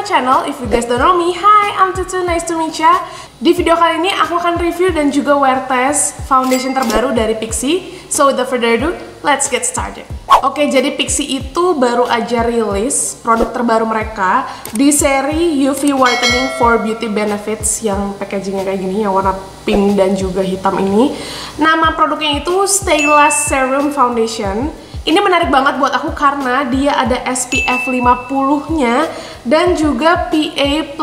my channel. If you guys don't know me, hi, I'm Tutu, nice to meet ya. Di video kali ini aku akan review dan juga wear test foundation terbaru dari Pixi. So without further ado, let's get started. Oke, jadi Pixi itu baru aja rilis produk terbaru mereka di seri UV Whitening for Beauty Benefits yang packagingnya kayak gini, yang warna pink dan juga hitam ini. Nama produknya itu Stay Last Serum Foundation. Ini menarik banget buat aku karena dia ada SPF 50-nya dan juga PA+++.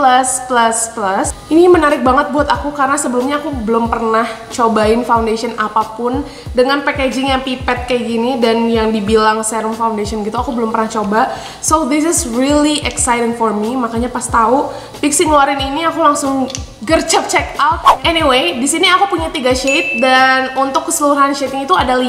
Ini menarik banget buat aku karena sebelumnya aku belum pernah cobain foundation apapun dengan packaging yang pipet kayak gini dan yang dibilang serum foundation gitu, aku belum pernah coba. So this is really exciting for me. Makanya pas tahu Pixi ngeluarin ini aku langsung gercep check out. Anyway, di sini aku punya 3 shade dan untuk keseluruhan shade itu ada 5.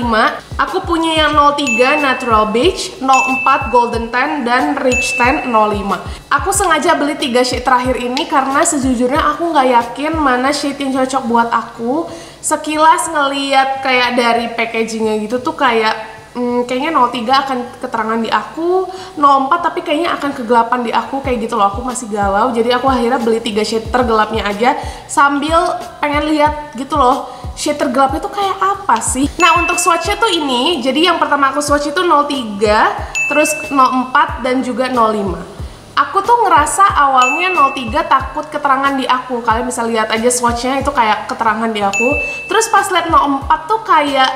Aku punya yang 03 Natural Beige, 04 Golden Tan, dan Rich Tan 05. Aku sengaja beli 3 shade terakhir ini karena sejujurnya aku nggak yakin mana shade yang cocok buat aku. Sekilas ngeliat kayak dari packagingnya gitu tuh kayaknya 03 akan keterangan di aku, 04 tapi kayaknya akan kegelapan di aku, kayak gitu loh. Aku masih galau, jadi aku akhirnya beli 3 shade tergelapnya aja sambil pengen lihat gitu loh shade tergelapnya tuh kayak apa sih. Nah, untuk swatchnya tuh ini, jadi yang pertama aku swatch itu 03, terus 04 dan juga 05. Aku tuh ngerasa awalnya 03 takut keterangan di aku. Kalian bisa lihat aja swatchnya itu kayak keterangan di aku. Terus pas liat 04 tuh kayaknya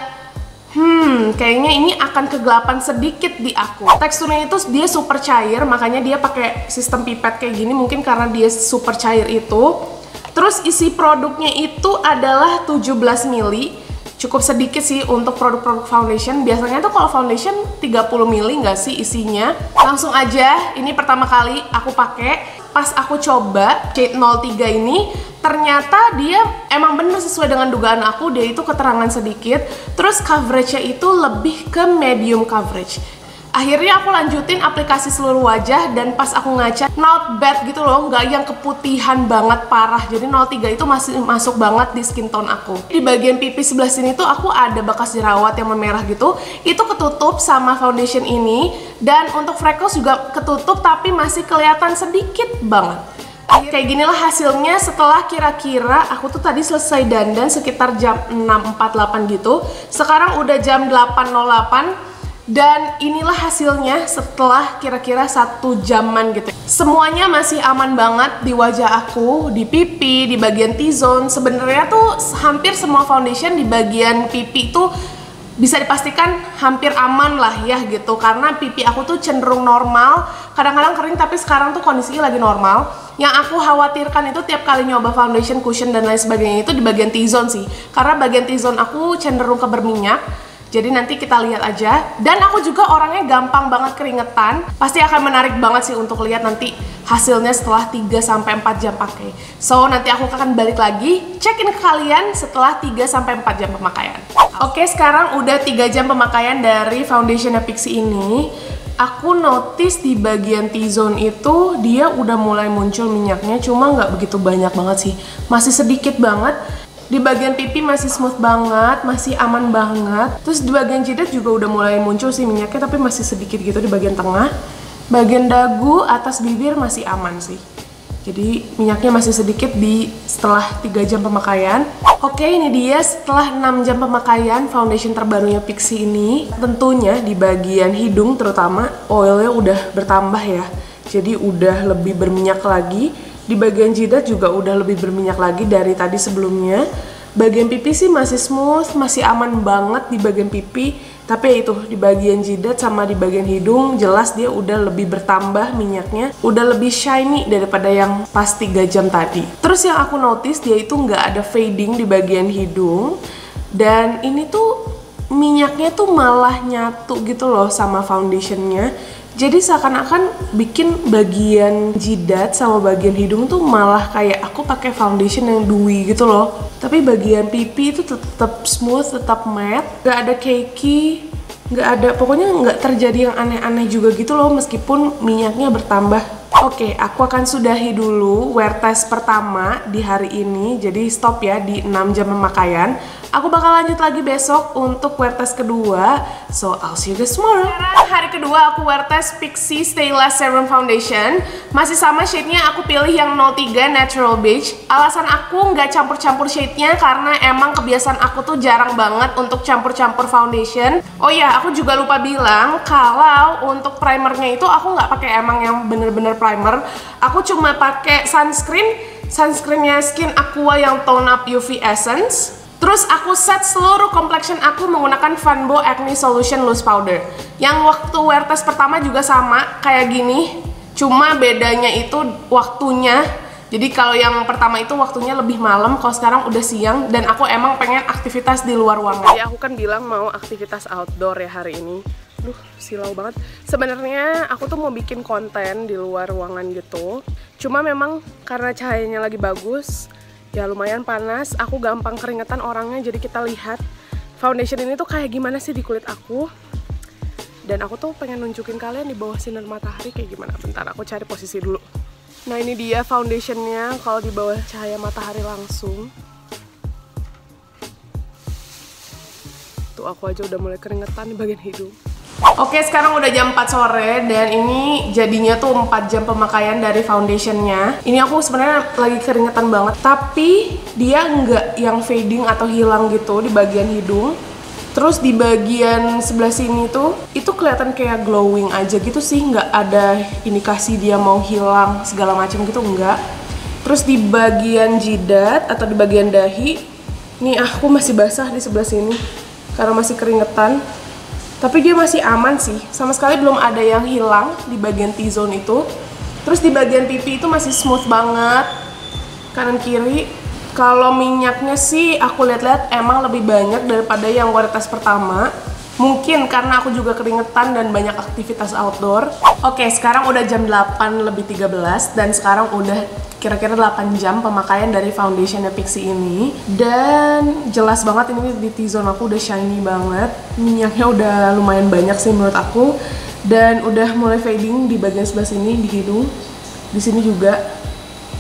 ini akan kegelapan sedikit di aku. Teksturnya itu dia super cair, makanya dia pakai sistem pipet kayak gini, mungkin karena dia super cair itu. Terus isi produknya itu adalah 17 ml. Cukup sedikit sih untuk produk-produk foundation. Biasanya tuh kalau foundation 30 ml nggak sih isinya. Langsung aja, ini pertama kali aku pakai. Pas aku coba shade 03 ini, ternyata dia emang bener sesuai dengan dugaan aku, dia itu keterangan sedikit. Terus coveragenya itu lebih ke medium coverage. Akhirnya aku lanjutin aplikasi seluruh wajah dan pas aku ngaca, not bad gitu loh, nggak yang keputihan banget parah. Jadi 03 itu masih masuk banget di skin tone aku. Di bagian pipi sebelah sini tuh aku ada bekas jerawat yang memerah gitu, itu ketutup sama foundation ini. Dan untuk freckles juga ketutup tapi masih kelihatan sedikit banget. Kayak ginilah hasilnya setelah kira-kira aku tuh tadi selesai dandan sekitar jam 6.48 gitu. Sekarang udah jam 8.08. Dan inilah hasilnya setelah kira-kira 1 jaman gitu. Semuanya masih aman banget di wajah aku, di pipi, di bagian T-zone. Sebenarnya tuh hampir semua foundation di bagian pipi tuh bisa dipastikan hampir aman lah ya gitu. Karena pipi aku tuh cenderung normal, kadang-kadang kering tapi sekarang tuh kondisinya lagi normal. Yang aku khawatirkan itu tiap kali nyoba foundation, cushion dan lain sebagainya itu di bagian T-zone sih. Karena bagian T-zone aku cenderung ke berminyak. Jadi nanti kita lihat aja. Dan aku juga orangnya gampang banget keringetan. Pasti akan menarik banget sih untuk lihat nanti hasilnya setelah 3-4 jam pakai. So nanti aku akan balik lagi cekin ke kalian setelah 3-4 jam pemakaian. Oke, sekarang udah 3 jam pemakaian dari foundation Pixi ini. Aku notice di bagian T-zone itu dia udah mulai muncul minyaknya, cuma nggak begitu banyak banget sih. Masih sedikit banget. Di bagian pipi masih smooth banget, masih aman banget. Terus di bagian jidat juga udah mulai muncul sih minyaknya, tapi masih sedikit gitu di bagian tengah. Bagian dagu, atas bibir masih aman sih. Jadi minyaknya masih sedikit setelah 3 jam pemakaian. Oke, ini dia setelah 6 jam pemakaian foundation terbarunya Pixi ini. Tentunya di bagian hidung terutama oilnya udah bertambah ya. Jadi udah lebih berminyak lagi. Di bagian jidat juga udah lebih berminyak lagi dari tadi sebelumnya. Bagian pipi sih masih smooth, masih aman banget di bagian pipi. Tapi ya itu, di bagian jidat sama di bagian hidung jelas dia udah lebih bertambah minyaknya. Udah lebih shiny daripada yang pas 3 jam tadi. Terus yang aku notice dia itu nggak ada fading di bagian hidung. Dan ini tuh minyaknya tuh malah nyatu gitu loh sama foundationnya. Jadi seakan-akan bikin bagian jidat sama bagian hidung tuh malah kayak aku pakai foundation yang dewy gitu loh. Tapi bagian pipi itu tetap smooth, tetap matte, gak ada cakey, gak ada, pokoknya nggak terjadi yang aneh-aneh juga gitu loh meskipun minyaknya bertambah. Oke, aku akan sudahi dulu wear test pertama di hari ini. Jadi stop ya di 6 jam pemakaian. Aku bakal lanjut lagi besok untuk wear test kedua. So I'll see you guys tomorrow. Sekarang hari kedua kedua aku wear test Pixi Stay Last Serum Foundation. Masih sama shade-nya, aku pilih yang 03 Natural Beige. Alasan aku nggak campur-campur shade-nya karena emang kebiasaan aku tuh jarang banget untuk campur-campur foundation. Oh ya, aku juga lupa bilang kalau untuk primernya itu aku nggak pakai emang yang bener-bener primer. Aku cuma pakai sunscreennya Skin Aqua yang Tone Up UV Essence. Terus aku set seluruh complexion aku menggunakan Funbo Acne Solution Loose Powder. Yang waktu wear test pertama juga sama kayak gini, cuma bedanya itu waktunya. Jadi kalau yang pertama itu waktunya lebih malam, kalau sekarang udah siang, dan aku emang pengen aktivitas di luar ruangan. Jadi aku kan bilang mau aktivitas outdoor ya hari ini. Duh, silau banget. Sebenarnya aku tuh mau bikin konten di luar ruangan gitu. Cuma memang karena cahayanya lagi bagus, ya lumayan panas, aku gampang keringetan orangnya, jadi kita lihat foundation ini tuh kayak gimana sih di kulit aku. Dan aku tuh pengen nunjukin kalian di bawah sinar matahari kayak gimana. Bentar, aku cari posisi dulu. Nah ini dia foundationnya kalau di bawah cahaya matahari langsung. Tuh aku aja udah mulai keringetan di bagian hidung. Oke, sekarang udah jam 4 sore dan ini jadinya tuh 4 jam pemakaian dari foundationnya. Ini aku sebenarnya lagi keringetan banget, tapi dia nggak yang fading atau hilang gitu di bagian hidung. Terus di bagian sebelah sini tuh itu kelihatan kayak glowing aja gitu sih, nggak ada indikasi dia mau hilang segala macam gitu, enggak. Terus di bagian jidat atau di bagian dahi, nih aku masih basah di sebelah sini karena masih keringetan. Tapi dia masih aman sih, sama sekali belum ada yang hilang di bagian T-zone itu. Terus di bagian pipi itu masih smooth banget, kanan kiri. Kalau minyaknya sih aku lihat-lihat emang lebih banyak daripada yang wear test pertama. Mungkin karena aku juga keringetan dan banyak aktivitas outdoor. Oke, sekarang udah jam 8:13 dan sekarang udah kira-kira 8 jam pemakaian dari foundationnya Pixi ini. Dan jelas banget ini di T-zone aku udah shiny banget. Minyaknya udah lumayan banyak sih menurut aku. Dan udah mulai fading di bagian sebelah sini, di hidung. Di sini juga.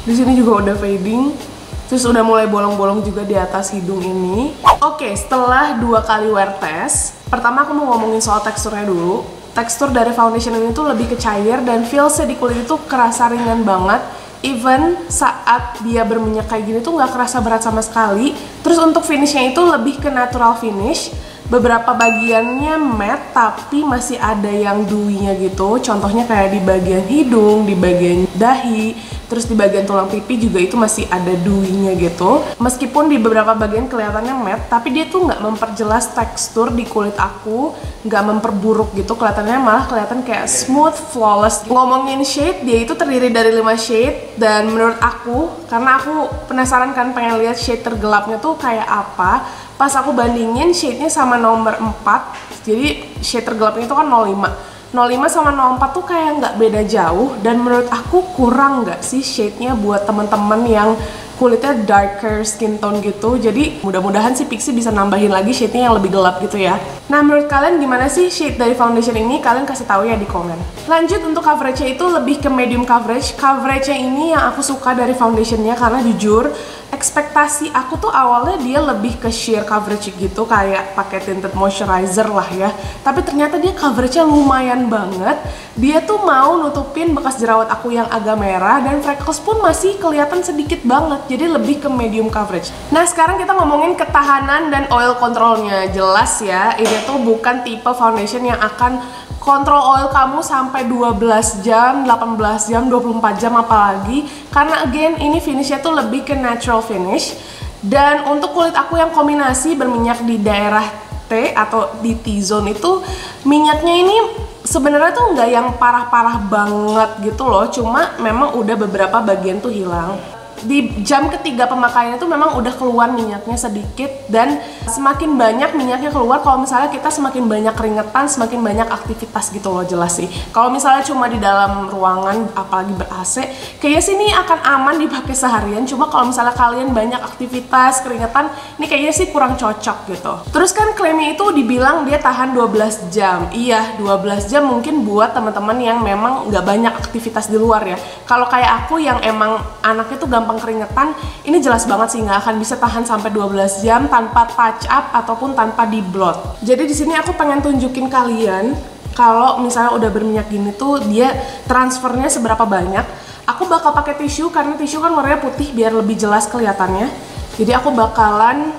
Di sini juga udah fading. Terus udah mulai bolong-bolong juga di atas hidung ini. Oke, setelah 2 kali wear test, pertama aku mau ngomongin soal teksturnya dulu. Tekstur dari foundation ini tuh lebih ke cair dan feelsnya di kulit itu kerasa ringan banget. Even saat dia berminyak kayak gini tuh nggak kerasa berat sama sekali. Terus untuk finishnya itu lebih ke natural finish. Beberapa bagiannya matte tapi masih ada yang dewy-nya gitu. Contohnya kayak di bagian hidung, di bagian dahi, terus di bagian tulang pipi juga itu masih ada dewy-nya gitu. Meskipun di beberapa bagian kelihatannya matte, tapi dia tuh nggak memperjelas tekstur di kulit aku, nggak memperburuk gitu. Kelihatannya malah kelihatan kayak smooth, flawless. Ngomongin shade, dia itu terdiri dari 5 shade. Dan menurut aku, karena aku penasaran kan pengen lihat shade tergelapnya tuh kayak apa, pas aku bandingin shade-nya sama nomor 4, jadi shade tergelapnya itu kan 05. 05 sama 04 tuh kayak nggak beda jauh, dan menurut aku kurang nggak sih shade-nya buat temen-temen yang kulitnya darker skin tone gitu. Jadi mudah-mudahan sih Pixi bisa nambahin lagi shade-nya yang lebih gelap gitu ya. Nah, menurut kalian gimana sih shade dari foundation ini? Kalian kasih tahu ya di komen. Lanjut, untuk coveragenya itu lebih ke medium coverage. Coveragenya ini yang aku suka dari foundationnya karena jujur ekspektasi aku tuh awalnya dia lebih ke sheer coverage gitu, kayak pakai tinted moisturizer lah ya. Tapi ternyata dia coveragenya lumayan banget. Dia tuh mau nutupin bekas jerawat aku yang agak merah dan freckles pun masih kelihatan sedikit banget. Jadi lebih ke medium coverage. Nah, sekarang kita ngomongin ketahanan dan oil controlnya. Jelas ya, ini tuh bukan tipe foundation yang akan kontrol oil kamu sampai 12 jam, 18 jam, 24 jam apalagi. Karena again, ini finishnya tuh lebih ke natural finish. Dan untuk kulit aku yang kombinasi berminyak di daerah T atau di T-zone itu, minyaknya ini sebenarnya tuh nggak yang parah-parah banget gitu loh. Cuma memang udah beberapa bagian tuh hilang. Di jam ketiga pemakaian itu memang udah keluar minyaknya sedikit, dan semakin banyak minyaknya keluar kalau misalnya kita semakin banyak keringetan, semakin banyak aktivitas gitu loh, jelas sih. Kalau misalnya cuma di dalam ruangan apalagi ber-AC, kayaknya sih ini akan aman dipakai seharian. Cuma kalau misalnya kalian banyak aktivitas, keringetan, ini kayaknya sih kurang cocok gitu. Terus kan klaimnya itu dibilang dia tahan 12 jam. Iya, 12 jam mungkin buat teman-teman yang memang nggak banyak aktivitas di luar ya. Kalau kayak aku yang emang anaknya tuh gampang keringetan, ini jelas banget sih nggak akan bisa tahan sampai 12 jam tanpa touch up ataupun tanpa di blot. Jadi di sini aku pengen tunjukin kalian kalau misalnya udah berminyak gini tuh dia transfernya seberapa banyak. Aku bakal pakai tisu karena tisu kan warnanya putih biar lebih jelas kelihatannya. Jadi aku bakalan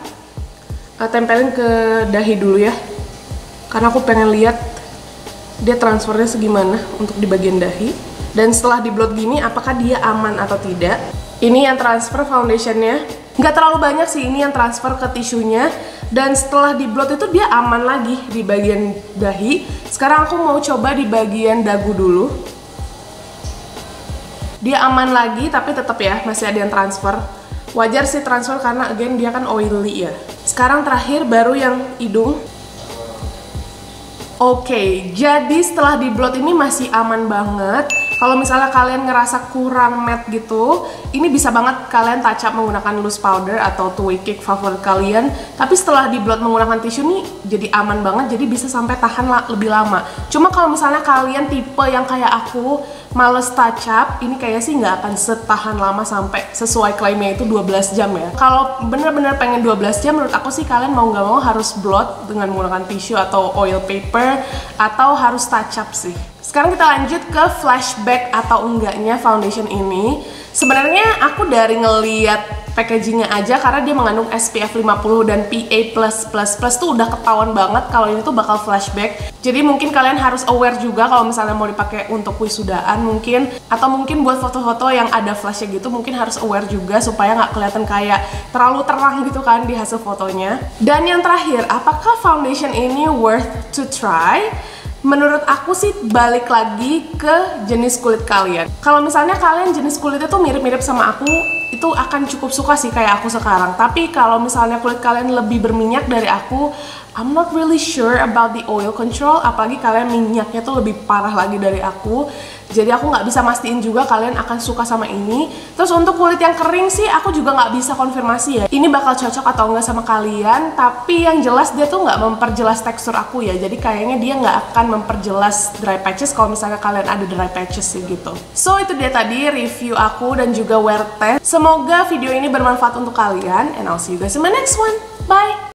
tempelin ke dahi dulu ya, karena aku pengen lihat dia transfernya segimana untuk di bagian dahi. Dan setelah di blot gini, apakah dia aman atau tidak. Ini yang transfer foundationnya, nggak terlalu banyak sih ini yang transfer ke tisunya. Dan setelah di blot itu dia aman lagi di bagian dahi. Sekarang aku mau coba di bagian dagu dulu. Dia aman lagi tapi tetap ya masih ada yang transfer. Wajar sih transfer karena again dia kan oily ya. Sekarang terakhir baru yang hidung. Oke, jadi setelah di blot ini masih aman banget. Kalau misalnya kalian ngerasa kurang matte gitu, ini bisa banget kalian touch up menggunakan loose powder atau two-way cake favorit kalian. Tapi setelah di blot menggunakan tisu nih jadi aman banget, jadi bisa sampai tahan lebih lama. Cuma kalau misalnya kalian tipe yang kayak aku males touch up, ini kayaknya sih nggak akan setahan lama sampai sesuai klaimnya itu 12 jam ya. Kalau bener-bener pengen 12 jam, menurut aku sih kalian mau nggak mau harus blot dengan menggunakan tisu atau oil paper, atau harus touch up sih. Sekarang kita lanjut ke flashback atau enggaknya foundation ini. Sebenarnya aku dari ngeliat packagingnya aja, karena dia mengandung SPF 50 dan PA+++ tuh udah ketahuan banget kalau ini tuh bakal flashback. Jadi mungkin kalian harus aware juga kalau misalnya mau dipakai untuk wisudaan mungkin, atau mungkin buat foto-foto yang ada flashnya gitu, mungkin harus aware juga supaya nggak kelihatan kayak terlalu terang gitu kan di hasil fotonya. Dan yang terakhir, apakah foundation ini worth to try? Menurut aku sih balik lagi ke jenis kulit kalian. Kalau misalnya kalian jenis kulitnya tuh mirip-mirip sama aku, itu akan cukup suka sih kayak aku sekarang. Tapi kalau misalnya kulit kalian lebih berminyak dari aku, I'm not really sure about the oil control. Apalagi kalian minyaknya tuh lebih parah lagi dari aku. Jadi aku nggak bisa mastiin juga kalian akan suka sama ini. Terus untuk kulit yang kering sih aku juga nggak bisa konfirmasi ya ini bakal cocok atau enggak sama kalian. Tapi yang jelas dia tuh nggak memperjelas tekstur aku ya. Jadi kayaknya dia nggak akan memperjelas dry patches kalau misalnya kalian ada dry patches sih gitu. So itu dia tadi review aku dan juga wear test. Semoga video ini bermanfaat untuk kalian. And I'll see you guys in my next one. Bye!